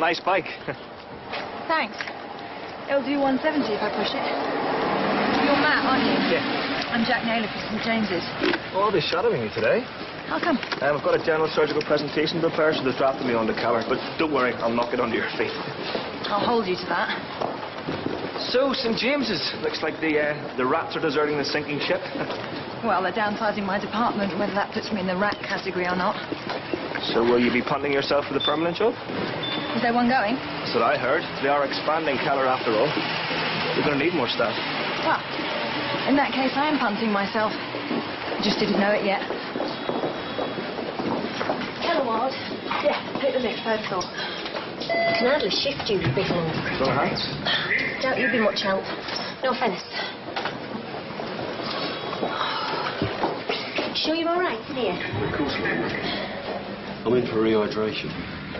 nice bike. Thanks. It'll do 170 if I push it. You're Matt, aren't you? Yeah. I'm Jack Naylor from St. James's. Oh, they're shadowing me today. How come? I've got a general surgical presentation to prepare, so they've drafted me on the collar. But don't worry, I'll knock it under your feet. I'll hold you to that. So, St. James's. Looks like the rats are deserting the sinking ship. Well, they're downsizing my department, whether that puts me in the rat category or not. So will you be punting yourself for the permanent job? Is there one going? That's what I heard. They are expanding Keller after all. We're going to need more staff. Well, in that case, I am punting myself. I just didn't know it yet. Hello, Ward. Yeah, take the lift, third floor. I can hardly shift you, you big hunk. Strong hands. Doubt you'd be much help. No offence. Sure you're all right in here? Of course I'm in for rehydration.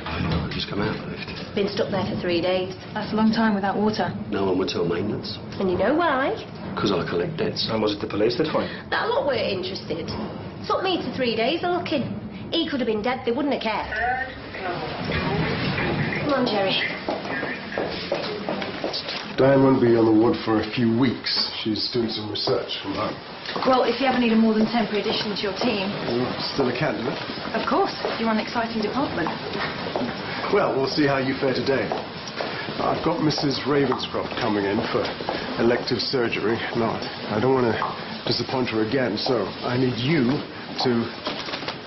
I've just come out of the lift. Been stuck there for 3 days. That's a long time without water. No one would tell maintenance. And you know why? Because I collect debts. And was it the police that for you? That lot weren't interested. Took me to 3 days of looking. He could have been dead, they wouldn't have cared. Come on, Jerry. Diane won't be on the ward for a few weeks. She's doing some research from home. Well, if you ever need a more than temporary addition to your team... You're still a candidate? Of course. You run an exciting department. Well, we'll see how you fare today. I've got Mrs. Ravenscroft coming in for elective surgery. No, I don't want to disappoint her again, so I need you to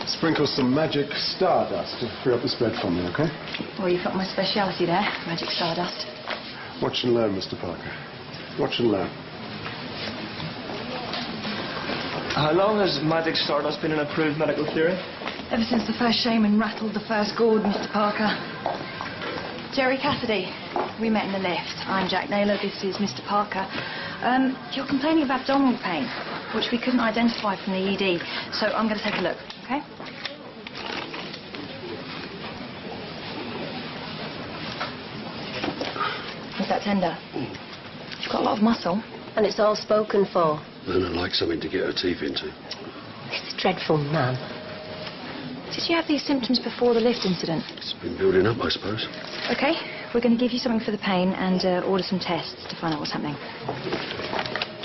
sprinkle some magic stardust to free up this bed for me, okay? Well, you've got my speciality there, magic stardust. Watch and learn, Mr. Parker. Watch and learn. How long has magic stardust been an approved medical theory? Ever since the first shaman rattled the first gourd, Mr. Parker. Jerry Cassidy. We met in the lift. I'm Jack Naylor. This is Mr. Parker. You're complaining of abdominal pain, which we couldn't identify from the ED. So I'm going to take a look, okay? Is that tender? You've got a lot of muscle. And it's all spoken for. And I'd like something to get her teeth into. This dreadful man. Did you have these symptoms before the lift incident? It's been building up, I suppose. Okay, we're going to give you something for the pain and order some tests to find out what's happening.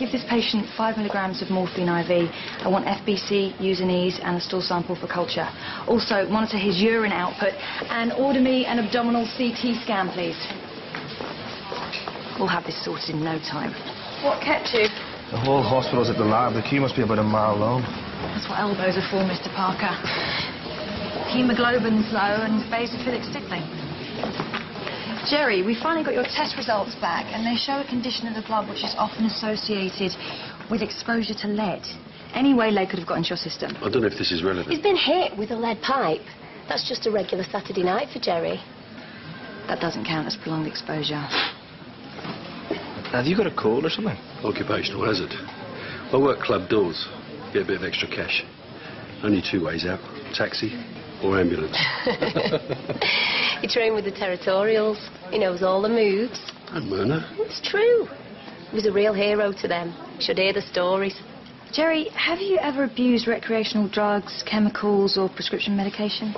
Give this patient 5 milligrams of morphine IV. I want FBC, Usinese, and a stool sample for culture. Also, monitor his urine output and order me an abdominal CT scan, please. We'll have this sorted in no time. What kept you? The whole hospital's at the lab. The queue must be about a mile long. That's what elbows are for, Mr. Parker. Hemoglobin's low and basophilic stiffling. Jerry, we finally got your test results back, and they show a condition of the blood which is often associated with exposure to lead. Any way lead could have got into your system. I don't know if this is relevant. He's been hit with a lead pipe. That's just a regular Saturday night for Jerry. That doesn't count as prolonged exposure. Have you got a cold or something? Occupational hazard. I work club doors. Get a bit of extra cash. Only 2 ways out. Taxi or ambulance. He trained with the territorials. He knows all the moves. And Myrna. It's true. He was a real hero to them. You should hear the stories. Jerry, have you ever abused recreational drugs, chemicals, or prescription medication?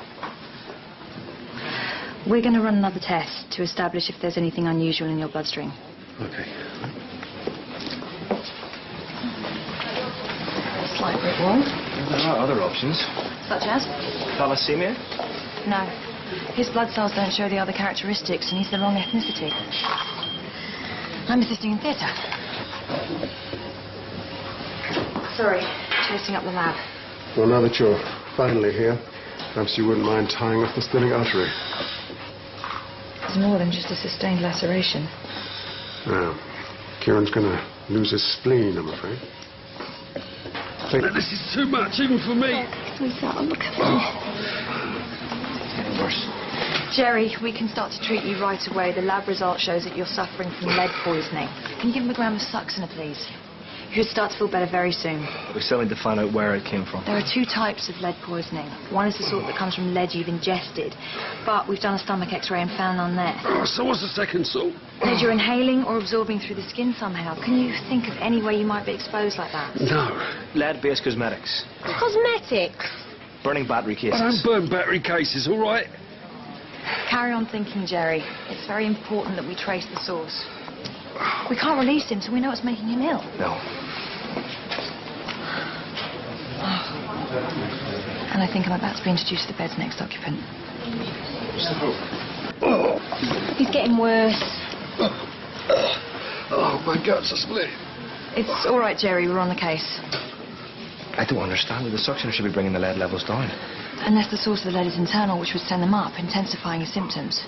We're going to run another test to establish if there's anything unusual in your bloodstream. Okay. Slight brick wall. There are other options. Such as? Thalassemia? No. His blood cells don't show the other characteristics, and he's the wrong ethnicity. I'm assisting in theatre. Sorry, chasing up the lab. Well, now that you're finally here, perhaps you wouldn't mind tying off the splitting artery. It's more than just a sustained laceration. Now, Kieran's going to lose his spleen, I'm afraid. This is too much, even for me. Sweetheart, look at me. It's getting worse. Jerry, we can start to treat you right away. The lab result shows that you're suffering from lead poisoning. Can you give him a gram of Suxina, please? You should start to feel better very soon. We still need to find out where it came from. There are 2 types of lead poisoning. One is the sort that comes from lead you've ingested, but we've done a stomach x-ray and found none there. Oh, so what's the second sort? Lead you're inhaling or absorbing through the skin somehow. Can you think of any way you might be exposed like that? No. Lead-based cosmetics. Cosmetics? Burning battery cases. I don't burn battery cases, all right? Carry on thinking, Jerry. It's very important that we trace the source. We can't release him till we know what's making him ill. No. And I think I'm about to be introduced to the bed's next occupant. He's getting worse. Oh, my guts are split. It's all right, Jerry. We're on the case. I don't understand. The suction should be bringing the lead levels down. Unless the source of the lead is internal, which would send them up, intensifying his symptoms.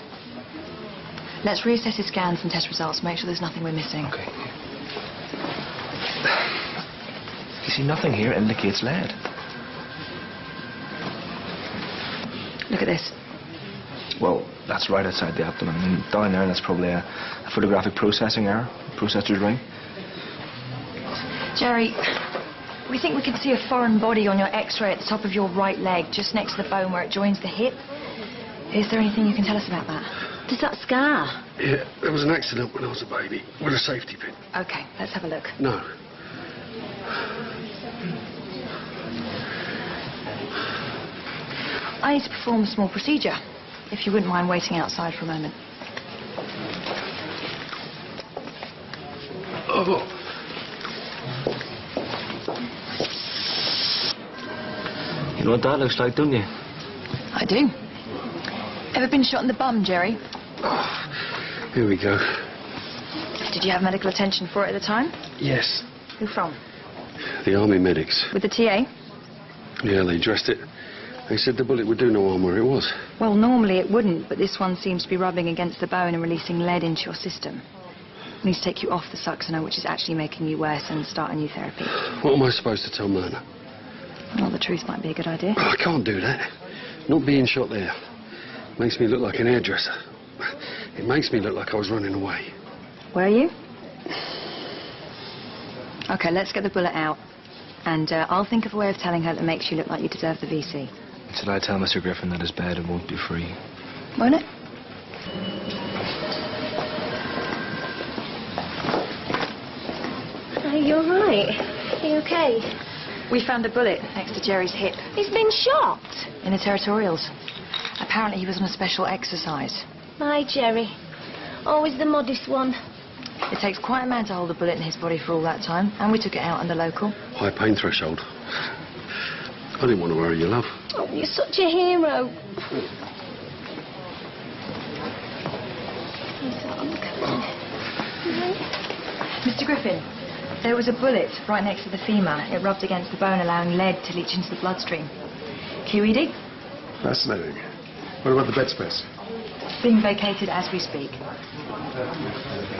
Let's reassess his scans and test results, make sure there's nothing we're missing. Okay. You see, nothing here indicates lead. Look at this. Well, that's right outside the abdomen. I mean, down there, that's probably a photographic processing error, processor's ring. Jerry, we think we can see a foreign body on your x-ray at the top of your right leg, just next to the bone where it joins the hip. Is there anything you can tell us about that? Does that scar? Yeah, there was an accident when I was a baby with a safety pin. Okay, let's have a look. No. I need to perform a small procedure, if you wouldn't mind waiting outside for a moment. Oh. You know what that looks like, don't you? I do. Ever been shot in the bum, Jerry? Oh, here we go. Did you have medical attention for it at the time? Yes. Who from? The army medics. With the TA? Yeah, they dressed it. They said the bullet would do no harm where it was. Well, normally it wouldn't, but this one seems to be rubbing against the bone and releasing lead into your system. We need to take you off the Succinol, which is actually making you worse, and start a new therapy. What am I supposed to tell Myrna? Well, the truth might be a good idea. I can't do that. Not being shot there. Makes me look like an hairdresser. It makes me look like I was running away. Were you? Okay, let's get the bullet out. And I'll think of a way of telling her that makes you look like you deserve the VC. Should I tell Mr. Griffin that his bed won't be free? Won't it? Are you all right? Are you okay? We found a bullet next to Jerry's hip. He's been shot. In the territorials. Apparently he was on a special exercise. My Jerry. Always the modest one. It takes quite a man to hold a bullet in his body for all that time, and we took it out under local. High pain threshold. I didn't want to worry you, love. Oh, you're such a hero. Mr. Griffin, there was a bullet right next to the femur. It rubbed against the bone, allowing lead to leach into the bloodstream. QED? Fascinating. What about the bed space? Being vacated as we speak.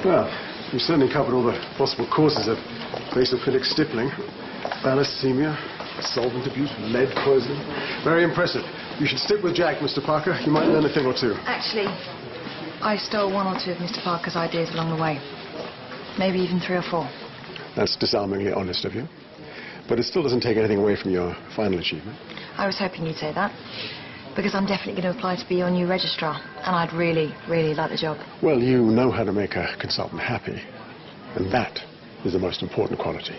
Well, we've certainly covered all the possible causes of basophilic stippling. Thalassemia, solvent abuse, lead poisoning. Very impressive. You should stick with Jack, Mr. Parker. You might learn a thing or two. Actually, I stole one or two of Mr. Parker's ideas along the way. Maybe even 3 or 4. That's disarmingly honest of you. But it still doesn't take anything away from your final achievement. I was hoping you'd say that. Because I'm definitely going to apply to be your new registrar. And I'd really, really like the job. Well, you know how to make a consultant happy. And that is the most important quality.